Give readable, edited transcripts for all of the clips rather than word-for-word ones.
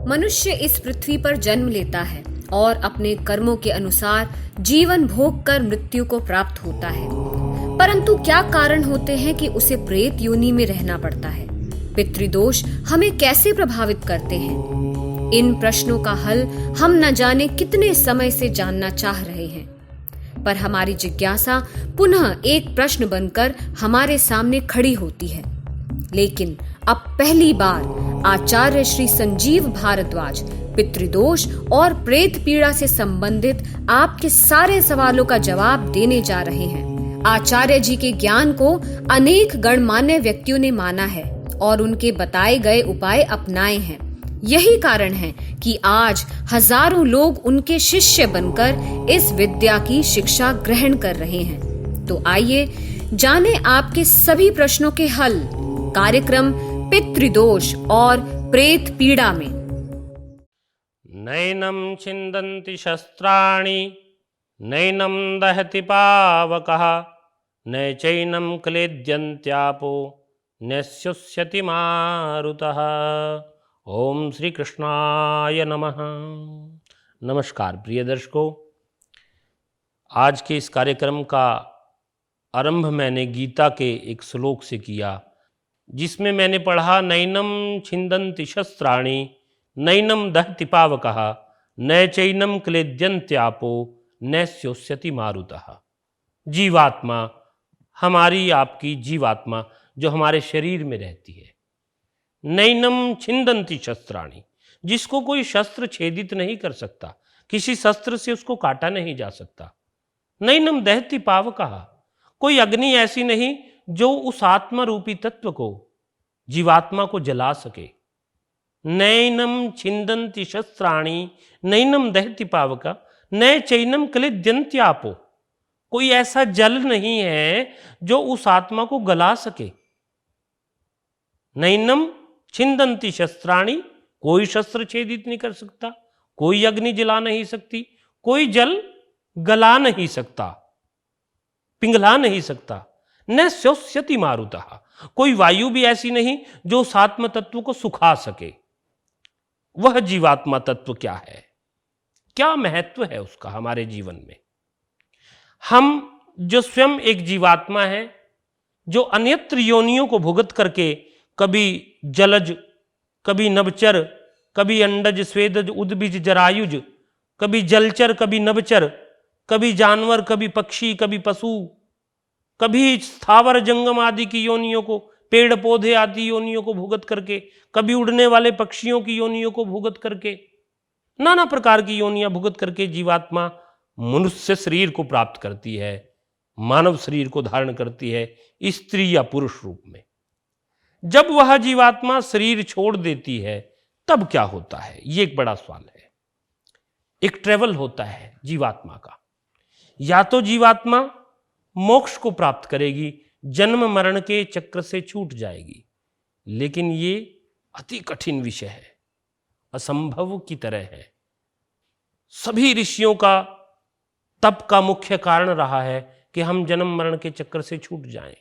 मनुष्य इस पृथ्वी पर जन्म लेता है और अपने कर्मों के अनुसार जीवन भोग कर मृत्यु को प्राप्त होता है। परंतु क्या कारण होते हैं कि उसे प्रेत योनि में रहना पड़ता है? पितृदोष हमें कैसे प्रभावित करते हैं? इन प्रश्नों का हल हम न जाने कितने समय से जानना चाह रहे हैं, पर हमारी जिज्ञासा पुनः एक प्रश्न बनकर हमारे सामने खड़ी होती है। लेकिन अब पहली बार आचार्य श्री संजीव भारद्वाज पितृदोष और प्रेत पीड़ा से संबंधित आपके सारे सवालों का जवाब देने जा रहे हैं। आचार्य जी के ज्ञान को अनेक गणमान्य व्यक्तियों ने माना है और उनके बताए गए उपाय अपनाए हैं। यही कारण है कि आज हजारों लोग उनके शिष्य बनकर इस विद्या की शिक्षा ग्रहण कर रहे हैं। तो आइए जाने आपके सभी प्रश्नों के हल कार्यक्रम पितृदोष और प्रेत पीड़ा में। नैनं छिन्दन्ति शस्त्राणि नैनं दहति पावकः न चैनं क्लेद्यन्त्यापो न शुष्यति मारुतः। ओम श्री कृष्णाय नमः। नमस्कार प्रिय दर्शकों, आज के इस कार्यक्रम का आरंभ मैंने गीता के एक श्लोक से किया, जिसमें मैंने पढ़ा नैनं छिन्दन्ति शस्त्राणि नैनं दहति पावकः न चैनं क्लेद्यन्त्यापो न शोष्यति मारुतः। जीवात्मा, हमारी आपकी जीवात्मा जो हमारे शरीर में रहती है, नैनं छिन्दन्ति शस्त्राणि, जिसको कोई शस्त्र छेदित नहीं कर सकता, किसी शस्त्र से उसको काटा नहीं जा सकता। नैनं दहति पावकः, कोई अग्नि ऐसी नहीं जो उस आत्मा रूपी तत्व को, जीवात्मा को जला सके। नैनं छिन्दन्ति शस्त्राणि नैनं दहति पावकः न चैनं क्लेद्यन्त्यापो, कोई ऐसा जल नहीं है जो उस आत्मा को गला सके। नैनं छिन्दन्ति शस्त्राणि, कोई शस्त्र छेदित नहीं कर सकता, कोई अग्नि जला नहीं सकती, कोई जल गला नहीं सकता, पिघला नहीं सकता। न शोष्यति मारुतः, कोई वायु भी ऐसी नहीं जो उस आत्म तत्व को सुखा सके। वह जीवात्मा तत्व क्या है, क्या महत्व है उसका हमारे जीवन में? हम जो स्वयं एक जीवात्मा है, जो अन्यत्र योनियों को भुगत करके कभी जलज, कभी नभचर, कभी अंडज स्वेदज उद्भिज जरायुज, कभी जलचर, कभी नभचर, कभी जानवर, कभी पक्षी, कभी पशु, कभी स्थावर जंगम आदि की योनियों को, पेड़ पौधे आदि योनियों को भुगत करके, कभी उड़ने वाले पक्षियों की योनियों को भुगत करके, नाना प्रकार की योनियां भुगत करके जीवात्मा मनुष्य शरीर को प्राप्त करती है, मानव शरीर को धारण करती है, स्त्री या पुरुष रूप में। जब वह जीवात्मा शरीर छोड़ देती है तब क्या होता है, ये एक बड़ा सवाल है। एक ट्रेवल होता है जीवात्मा का, या तो जीवात्मा मोक्ष को प्राप्त करेगी, जन्म मरण के चक्र से छूट जाएगी, लेकिन ये अति कठिन विषय है, असंभव की तरह है। सभी ऋषियों का तप का मुख्य कारण रहा है कि हम जन्म मरण के चक्र से छूट जाएं।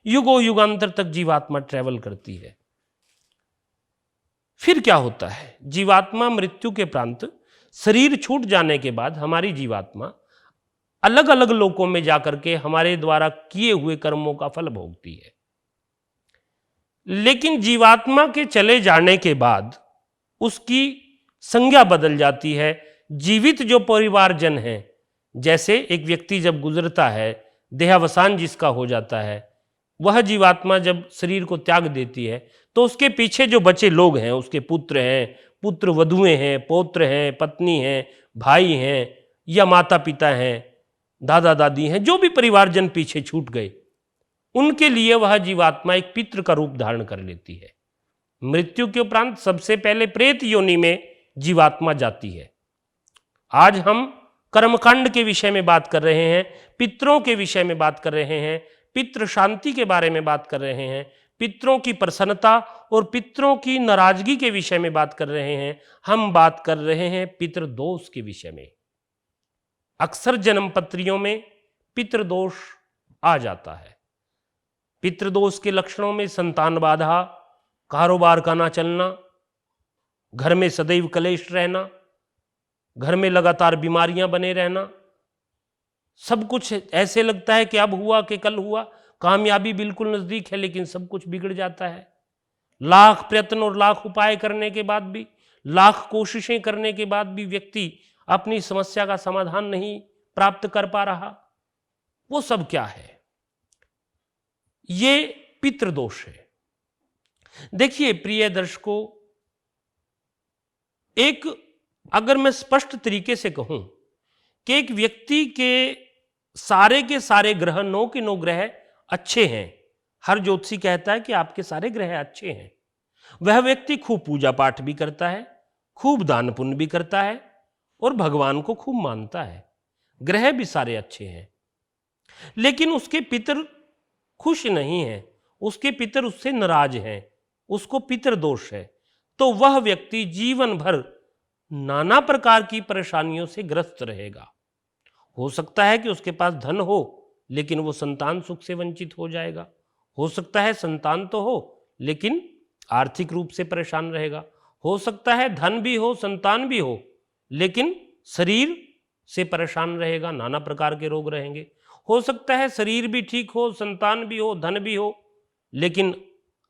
युगों युगांतर तक जीवात्मा ट्रेवल करती है। फिर क्या होता है, जीवात्मा मृत्यु के प्रांत शरीर छूट जाने के बाद हमारी जीवात्मा अलग अलग लोकों में जाकर के हमारे द्वारा किए हुए कर्मों का फल भोगती है। लेकिन जीवात्मा के चले जाने के बाद उसकी संज्ञा बदल जाती है। जीवित जो परिवारजन है, जैसे एक व्यक्ति जब गुजरता है, देहावसान जिसका हो जाता है, वह जीवात्मा जब शरीर को त्याग देती है तो उसके पीछे जो बचे लोग हैं, उसके पुत्र हैं, पुत्र वधुएं हैं, पौत्र हैं, पत्नी हैं, भाई हैं, या माता पिता हैं, दादा दादी हैं, जो भी परिवारजन पीछे छूट गए, उनके लिए वह जीवात्मा एक पितृ का रूप धारण कर लेती है। मृत्यु के उपरांत सबसे पहले प्रेत योनि में जीवात्मा जाती है। आज हम कर्मकांड के विषय में बात कर रहे हैं, पितरों के विषय में बात कर रहे हैं, पितृ शांति के बारे में बात कर रहे हैं, पितरों की प्रसन्नता और पितरों की नाराजगी के विषय में बात कर रहे हैं। हम बात कर रहे हैं पितृदोष के विषय में। अक्सर जन्म पत्रियों में पितृदोष आ जाता है। पितृदोष के लक्षणों में संतान बाधा, कारोबार का ना चलना, घर में सदैव कलेश रहना, घर में लगातार बीमारियां बने रहना, सब कुछ ऐसे लगता है कि अब हुआ कि कल हुआ, कामयाबी बिल्कुल नजदीक है लेकिन सब कुछ बिगड़ जाता है। लाख प्रयत्न और लाख उपाय करने के बाद भी, लाख कोशिशें करने के बाद भी व्यक्ति अपनी समस्या का समाधान नहीं प्राप्त कर पा रहा। वो सब क्या है? ये पितृदोष है। देखिए प्रिय दर्शकों, एक अगर मैं स्पष्ट तरीके से कहूं कि एक व्यक्ति के सारे ग्रह, 9 के 9 ग्रह अच्छे हैं, हर ज्योतिषी कहता है कि आपके सारे ग्रह अच्छे हैं, वह व्यक्ति खूब पूजा पाठ भी करता है, खूब दान पुण्य भी करता है और भगवान को खूब मानता है, ग्रह भी सारे अच्छे हैं, लेकिन उसके पितर खुश नहीं हैं, उसके पितर उससे नाराज हैं, उसको पितृदोष है, तो वह व्यक्ति जीवन भर नाना प्रकार की परेशानियों से ग्रस्त रहेगा। हो सकता है कि उसके पास धन हो लेकिन वो संतान सुख से वंचित हो जाएगा, हो सकता है संतान तो हो लेकिन आर्थिक रूप से परेशान रहेगा, हो सकता है धन भी हो संतान भी हो लेकिन शरीर से परेशान रहेगा, नाना प्रकार के रोग रहेंगे, हो सकता है शरीर भी ठीक हो, संतान भी हो, धन भी हो लेकिन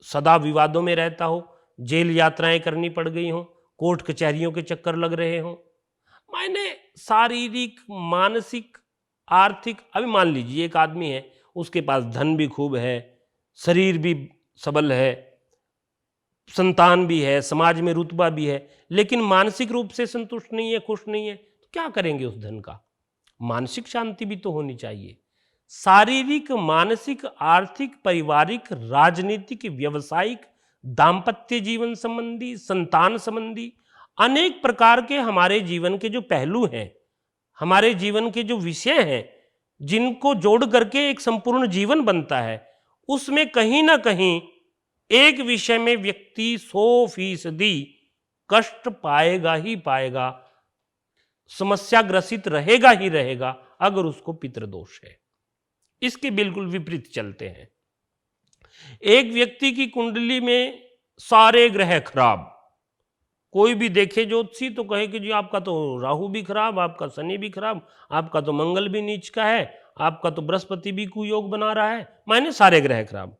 सदा विवादों में रहता हो, जेल यात्राएं करनी पड़ गई हो, कोर्ट कचहरियों के चक्कर लग रहे हो, मायने शारीरिक मानसिक आर्थिक। अभी मान लीजिए एक आदमी है, उसके पास धन भी खूब है, शरीर भी सबल है, संतान भी है, समाज में रुतबा भी है, लेकिन मानसिक रूप से संतुष्ट नहीं है, खुश नहीं है, तो क्या करेंगे उस धन का? मानसिक शांति भी तो होनी चाहिए। शारीरिक, मानसिक, आर्थिक, पारिवारिक, राजनीतिक, व्यावसायिक, दाम्पत्य जीवन संबंधी, संतान संबंधी अनेक प्रकार के हमारे जीवन के जो पहलू हैं, हमारे जीवन के जो विषय हैं, जिनको जोड़ करके एक संपूर्ण जीवन बनता है, उसमें कहीं ना कहीं एक विषय में व्यक्ति 100% कष्ट पाएगा ही पाएगा, समस्या ग्रसित रहेगा ही रहेगा अगर उसको पितृदोष है। इसके बिल्कुल विपरीत चलते हैं। एक व्यक्ति की कुंडली में सारे ग्रह खराब, कोई भी देखे ज्योतिषी तो कहे कि जी आपका तो राहु भी खराब, आपका शनि भी खराब, आपका तो मंगल भी नीच का है, आपका तो बृहस्पति भी कुयोग बना रहा है, माने सारे ग्रह खराब।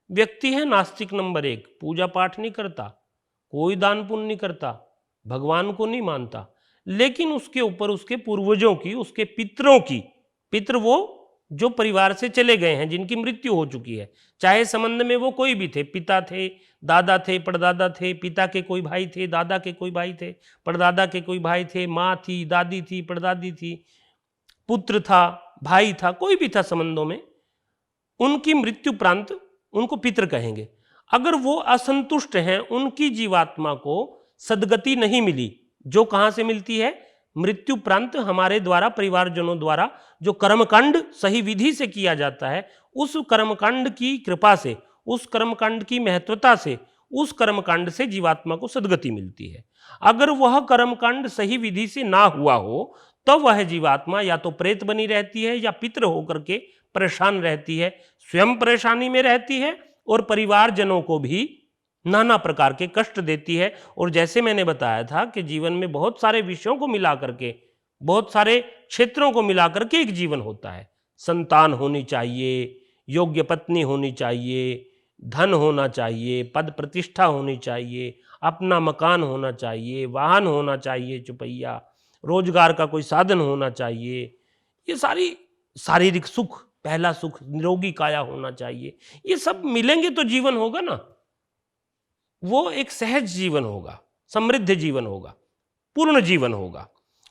व्यक्ति है नास्तिक नंबर 1, पूजा पाठ नहीं करता, कोई दान पुण्य नहीं करता, भगवान को नहीं मानता, लेकिन उसके ऊपर उसके पूर्वजों की, उसके पितरों की, पितर वो जो परिवार से चले गए हैं, जिनकी मृत्यु हो चुकी है, चाहे संबंध में वो कोई भी थे, पिता थे, दादा थे, परदादा थे, पिता के कोई भाई थे, दादा के कोई भाई थे, परदादा के कोई भाई थे, माँ थी, दादी थी, परदादी थी, पुत्र था, भाई था, कोई भी था संबंधों में, उनकी मृत्यु प्रांत उनको पितर कहेंगे। अगर वो असंतुष्ट हैं, उनकी जीवात्मा को सद्गति नहीं मिली, जो कहां से मिलती है? मृत्यु प्रांत हमारे द्वारा, परिवारजनों द्वारा जो कर्मकांड सही विधि से किया जाता है, उस कर्मकांड की कृपा से, उस कर्मकांड की महत्वता से, उस कर्मकांड से जीवात्मा को सद्गति मिलती है। अगर वह कर्मकांड सही विधि से ना हुआ हो तो वह जीवात्मा या तो प्रेत बनी रहती है या पितृ होकर के परेशान रहती है, स्वयं परेशानी में रहती है और परिवारजनों को भी नाना प्रकार के कष्ट देती है। और जैसे मैंने बताया था कि जीवन में बहुत सारे विषयों को मिला करके, बहुत सारे क्षेत्रों को मिला करके एक जीवन होता है। संतान होनी चाहिए, योग्य पत्नी होनी चाहिए, धन होना चाहिए, पद प्रतिष्ठा होनी चाहिए, अपना मकान होना चाहिए, वाहन होना चाहिए, चुपैया, रोजगार का कोई साधन होना चाहिए, ये सारी शारीरिक सुख, पहला सुख निरोगी काया होना चाहिए। ये सब मिलेंगे तो जीवन होगा ना, वो एक सहज जीवन होगा, समृद्ध जीवन होगा, पूर्ण जीवन होगा।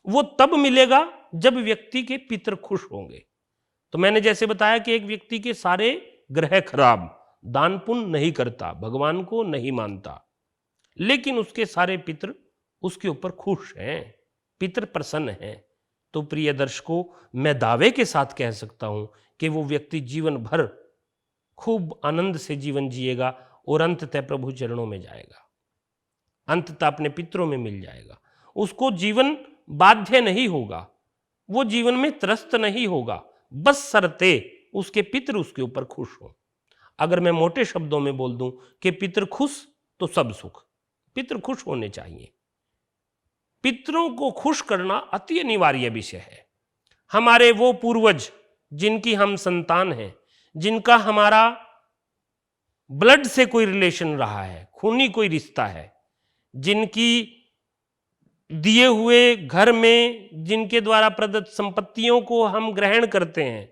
वो तब मिलेगा जब व्यक्ति के पितर खुश होंगे। तो मैंने जैसे बताया कि एक व्यक्ति के सारे ग्रह खराब, दान पुण्य नहीं करता, भगवान को नहीं मानता, लेकिन उसके सारे पितर उसके ऊपर खुश हैं, पितर प्रसन्न हैं, तो प्रिय दर्शकों, मैं दावे के साथ कह सकता हूं कि वो व्यक्ति जीवन भर खूब आनंद से जीवन जिएगा और अंततः प्रभु चरणों में जाएगा, अंततः अपने पितरों में मिल जाएगा। उसको जीवन बाध्य नहीं होगा, वो जीवन में त्रस्त नहीं होगा, बस शर्ते उसके पितर उसके ऊपर खुश हो। अगर मैं मोटे शब्दों में बोल दूं कि पितर खुश तो सब सुख, पितर खुश होने चाहिए, पितरों को खुश करना अति अनिवार्य विषय है। हमारे वो पूर्वज जिनकी हम संतान हैं, जिनका हमारा ब्लड से कोई रिलेशन रहा है, खूनी कोई रिश्ता है, जिनकी दिए हुए घर में जिनके द्वारा प्रदत्त संपत्तियों को हम ग्रहण करते हैं,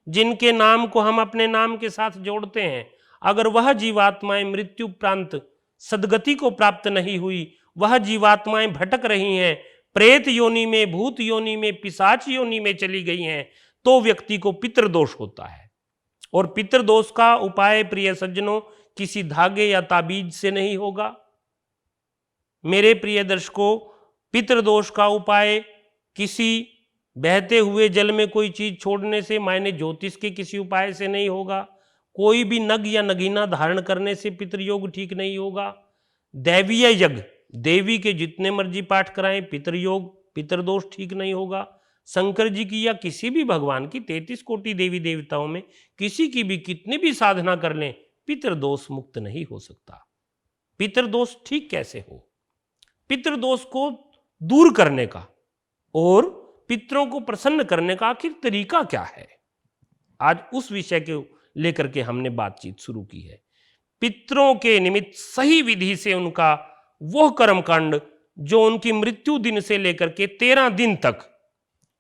जिनके नाम को हम अपने नाम के साथ जोड़ते हैं, अगर वह जीवात्माएं मृत्यु प्रांत सदगति को प्राप्त नहीं हुई, वह जीवात्माएं भटक रही हैं, प्रेत योनि में, भूत योनि में, पिशाच योनि में चली गई हैं, तो व्यक्ति को पितृदोष होता है। और पितृदोष का उपाय प्रिय सज्जनों किसी धागे या ताबीज से नहीं होगा। मेरे प्रिय दर्शकों, पितृदोष का उपाय किसी बहते हुए जल में कोई चीज छोड़ने से, मायने ज्योतिष के किसी उपाय से नहीं होगा। कोई भी नग या नगीना धारण करने से पितृयोग ठीक नहीं होगा। दैवीय यज्ञ, देवी के जितने मर्जी पाठ कराएं, पितृयोग, पितृदोष ठीक नहीं होगा। शंकर जी की या किसी भी भगवान की 33 कोटि देवी देवताओं में किसी की भी कितनी भी साधना कर लें, पितृदोष मुक्त नहीं हो सकता। पितृदोष ठीक कैसे हो? पितृदोष को दूर करने का और पितरों को प्रसन्न करने का आखिर तरीका क्या है, आज उस विषय को लेकर के हमने बातचीत शुरू की है। पितरों के निमित्त सही विधि से उनका वह कर्मकांड जो उनकी मृत्यु दिन से लेकर के 13 दिन तक,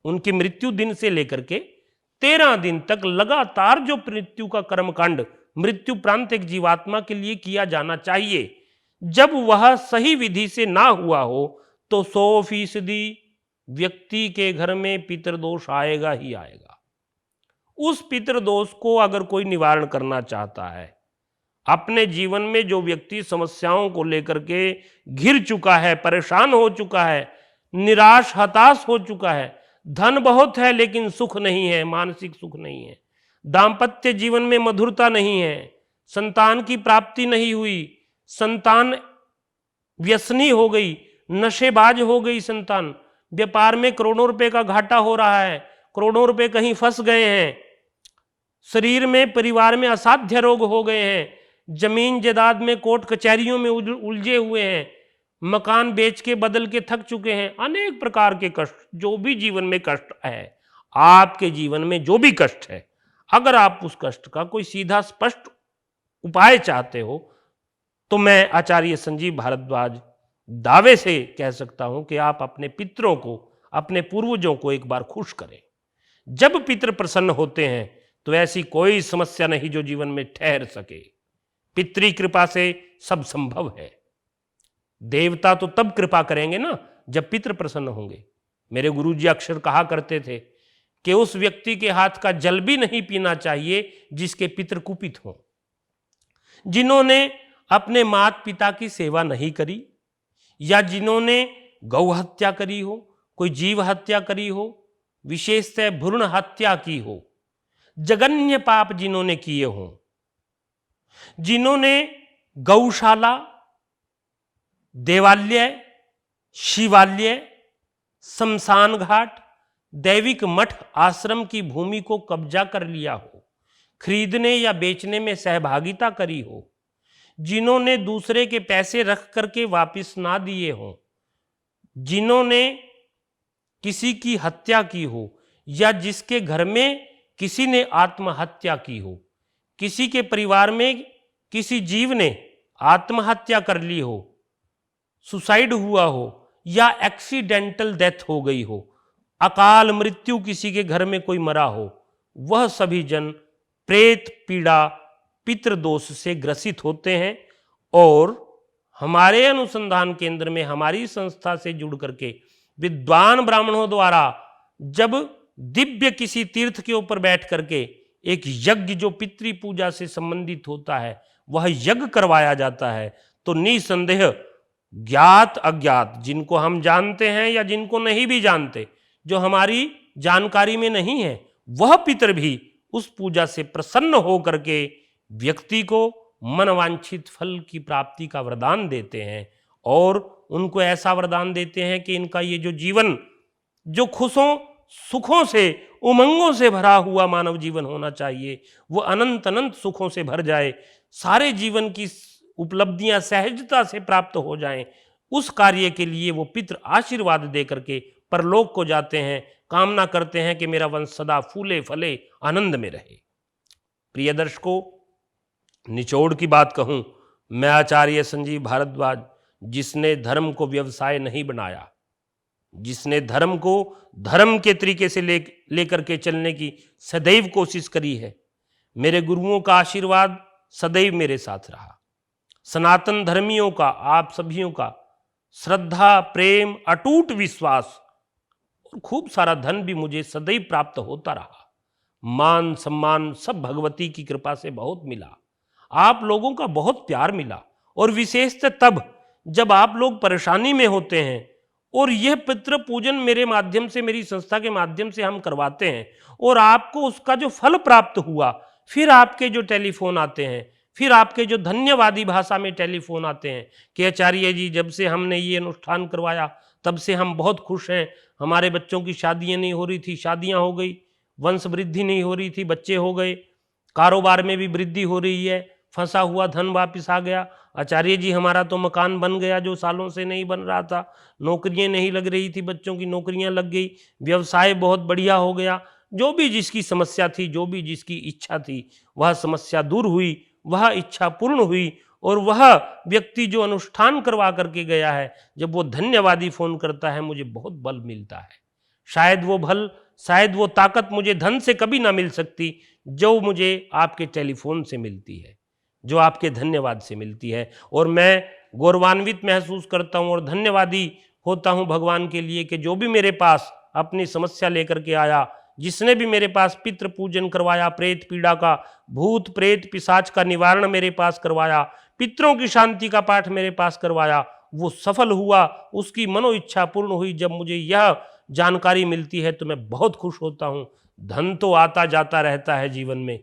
उनकी मृत्यु दिन से लेकर के 13 दिन तक लगातार जो मृत्यु का कर्मकांड मृत्यु प्रांत एक जीवात्मा के लिए किया जाना चाहिए, जब वह सही विधि से ना हुआ हो तो 100% व्यक्ति के घर में पितृदोष आएगा ही आएगा। उस पितृदोष को अगर कोई निवारण करना चाहता है, अपने जीवन में जो व्यक्ति समस्याओं को लेकर के घिर चुका है, परेशान हो चुका है, निराश हताश हो चुका है, धन बहुत है लेकिन सुख नहीं है, मानसिक सुख नहीं है, दाम्पत्य जीवन में मधुरता नहीं है, संतान की प्राप्ति नहीं हुई, संतान व्यसनी हो गई, नशेबाज हो गई संतान, व्यापार में करोड़ों रुपए का घाटा हो रहा है, करोड़ों रुपए कहीं फंस गए हैं, शरीर में परिवार में असाध्य रोग हो गए हैं, जमीन जायदाद में कोर्ट कचहरियों में उलझे हुए हैं, मकान बेच के बदल के थक चुके हैं, अनेक प्रकार के कष्ट, जो भी जीवन में कष्ट है, आपके जीवन में जो भी कष्ट है, अगर आप उस कष्ट का कोई सीधा स्पष्ट उपाय चाहते हो तो मैं आचार्य संजीव भारद्वाज दावे से कह सकता हूं कि आप अपने पितरों को, अपने पूर्वजों को एक बार खुश करें। जब पितर प्रसन्न होते हैं तो ऐसी कोई समस्या नहीं जो जीवन में ठहर सके। पितृ कृपा से सब संभव है। देवता तो तब कृपा करेंगे ना जब पितर प्रसन्न होंगे। मेरे गुरुजी अक्सर कहा करते थे कि उस व्यक्ति के हाथ का जल भी नहीं पीना चाहिए जिसके पितर कुपित हों, जिन्होंने अपने माता पिता की सेवा नहीं करी, या जिन्होंने गौ हत्या करी हो, कोई जीव हत्या करी हो, विशेषतः भ्रूण हत्या की हो, जघन्य पाप जिन्होंने किए हों, जिन्होंने गौशाला, देवालय, शिवालय, शमशान घाट, दैविक मठ आश्रम की भूमि को कब्जा कर लिया हो, खरीदने या बेचने में सहभागिता करी हो, जिन्होंने दूसरे के पैसे रख करके वापस ना दिए हों, जिन्होंने किसी की हत्या की हो, या जिसके घर में किसी ने आत्महत्या की हो, किसी के परिवार में किसी जीव ने आत्महत्या कर ली हो, सुसाइड हुआ हो, या एक्सीडेंटल डेथ हो गई हो, अकाल मृत्यु किसी के घर में कोई मरा हो, वह सभी जन प्रेत पीड़ा पितृदोष से ग्रसित होते हैं। और हमारे अनुसंधान केंद्र में हमारी संस्था से जुड़ करके विद्वान ब्राह्मणों द्वारा जब दिव्य किसी तीर्थ के ऊपर बैठ करके एक यज्ञ जो पितृ पूजा से संबंधित होता है वह यज्ञ करवाया जाता है, तो निसंदेह ज्ञात अज्ञात, जिनको हम जानते हैं या जिनको नहीं भी जानते, जो हमारी जानकारी में नहीं है, वह पितर भी उस पूजा से प्रसन्न हो करके व्यक्ति को मनवांछित फल की प्राप्ति का वरदान देते हैं। और उनको ऐसा वरदान देते हैं कि इनका ये जो जीवन, जो खुशों सुखों से, उमंगों से भरा हुआ मानव जीवन होना चाहिए, वो अनंत अनंत सुखों से भर जाए, सारे जीवन की उपलब्धियां सहजता से प्राप्त हो जाएं, उस कार्य के लिए वो पितृ आशीर्वाद दे करके परलोक को जाते हैं, कामना करते हैं कि मेरा वंश सदा फूले फले आनंद में रहे। प्रिय दर्शकों, निचोड़ की बात कहूं, मैं आचार्य संजीव भारद्वाज, जिसने धर्म को व्यवसाय नहीं बनाया, जिसने धर्म को धर्म के तरीके से लेकर के चलने की सदैव कोशिश करी है, मेरे गुरुओं का आशीर्वाद सदैव मेरे साथ रहा। सनातन धर्मियों का, आप सभियों का श्रद्धा, प्रेम, अटूट विश्वास और खूब सारा धन भी मुझे सदैव प्राप्त होता रहा। मान सम्मान सब भगवती की कृपा से बहुत मिला। आप लोगों का बहुत प्यार मिला, और विशेषतः तब जब आप लोग परेशानी में होते हैं और यह पितृ पूजन मेरे माध्यम से, मेरी संस्था के माध्यम से हम करवाते हैं, और आपको उसका जो फल प्राप्त हुआ, फिर आपके जो टेलीफोन आते हैं, फिर आपके जो धन्यवादी भाषा में टेलीफोन आते हैं कि आचार्य जी, जब से हमने ये अनुष्ठान करवाया तब से हम बहुत खुश हैं, हमारे बच्चों की शादियां नहीं हो रही थी, शादियां हो गई, वंश वृद्धि नहीं हो रही थी, बच्चे हो गए, कारोबार में भी वृद्धि हो रही है, फंसा हुआ धन वापस आ गया, आचार्य जी हमारा तो मकान बन गया जो सालों से नहीं बन रहा था, नौकरियां नहीं लग रही थी, बच्चों की नौकरियां लग गई, व्यवसाय बहुत बढ़िया हो गया। जो भी जिसकी समस्या थी, जो भी जिसकी इच्छा थी, वह समस्या दूर हुई, वह इच्छा पूर्ण हुई, और वह व्यक्ति जो अनुष्ठान करवा करके गया है, जब वो धन्यवादी फोन करता है, मुझे बहुत बल मिलता है। शायद वो ताकत मुझे धन से कभी ना मिल सकती जो मुझे आपके टेलीफोन से मिलती है, जो आपके धन्यवाद से मिलती है। और मैं गौरवान्वित महसूस करता हूँ और धन्यवादी होता हूँ भगवान के लिए कि जो भी मेरे पास अपनी समस्या लेकर के आया, जिसने भी मेरे पास पितृ पूजन करवाया, प्रेत पीड़ा का, भूत प्रेत पिशाच का निवारण मेरे पास करवाया, पितरों की शांति का पाठ मेरे पास करवाया, वो सफल हुआ, उसकी मनो इच्छा पूर्ण हुई। जब मुझे यह जानकारी मिलती है तो मैं बहुत खुश होता हूँ। धन तो आता जाता रहता है जीवन में,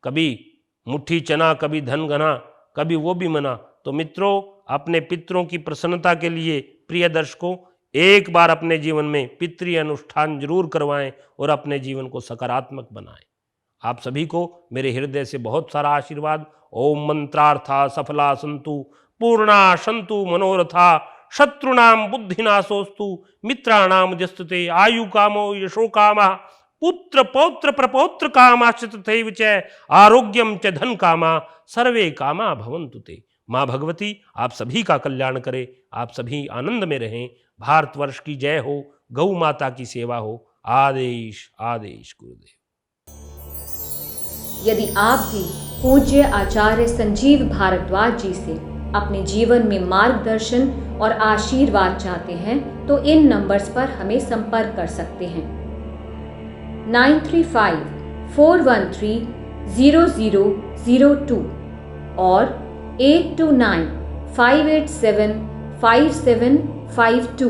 कभी मुट्ठी चना, कभी धन घना, कभी वो भी मना। तो मित्रों, अपने पितरों की प्रसन्नता के लिए प्रिय दर्शकों, एक बार अपने जीवन में पितृ अनुष्ठान जरूर करवाएं और अपने जीवन को सकारात्मक बनाएं। आप सभी को मेरे हृदय से बहुत सारा आशीर्वाद। ओम मंत्रार्था सफला संतु, पूर्णा संतु मनोरथा, शत्रुनाम बुद्धिनाशोस्तु, मित्राणाम जस्तुते, आयु कामो यशो कामः, पुत्र पौत्र प्रपौत्र कामाश्च तथैव च, आरोग्यम च धन कामा, सर्वे कामा भवन्तु ते। माँ भगवती आप सभी का कल्याण करे, आप सभी आनंद में रहें। भारतवर्ष की जय हो, गौ माता की सेवा हो। आदेश आदेश गुरुदेव। यदि आप भी पूज्य आचार्य संजीव भारद्वाज जी से अपने जीवन में मार्गदर्शन और आशीर्वाद चाहते हैं तो इन नंबर्स पर हमें संपर्क कर सकते हैं। 9354130002 और 8295875752।